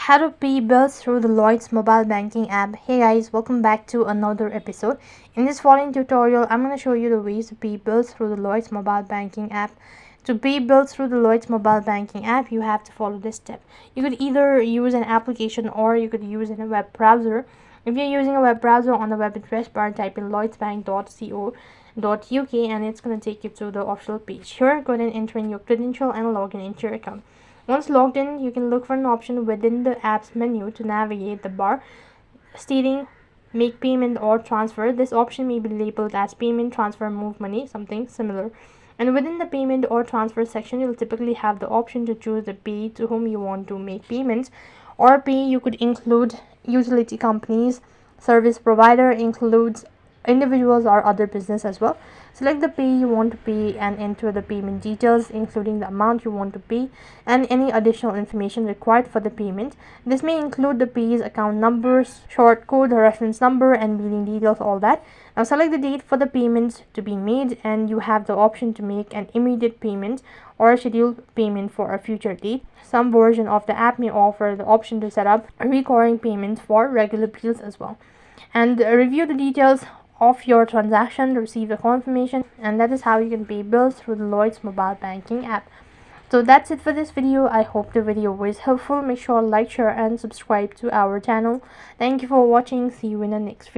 How to pay bills through the Llyods mobile banking app. Hey guys, welcome back to another episode. In this following tutorial, I'm going to show you the ways to pay bills through the Llyods mobile banking app. To pay bills through the Llyods mobile banking app, you have to follow this step. You could either use an application or you could use in a web browser. If you're using a web browser, on the web address bar, type in lloydsbank.co.uk and it's going to take you to the official page. Here, go ahead and enter in your credential and log into your account. Once logged in, you can look for an option within the app's menu to navigate the bar stating make payment or transfer. This option may be labeled as payment, transfer, move money, something similar. And within the payment or transfer section, you'll typically have the option to choose the pay to whom you want to make payments or pay. You could include utility companies, service provider, includes individuals or other business as well. Select the pay you want to pay and enter the payment details, including the amount you want to pay and any additional information required for the payment. This may include the pay's account numbers, short code, reference number, and billing details, all that. Now select the date for the payment to be made, and you have the option to make an immediate payment or a scheduled payment for a future date. Some version of the app may offer the option to set up a recurring payment for regular bills as well. And review the details of your transaction to receive the confirmation, and that is how you can pay bills through the Llyods mobile banking app. So that's it for this video. I hope the video was helpful. Make sure to like, share and subscribe to our channel. Thank you for watching. See you in the next video.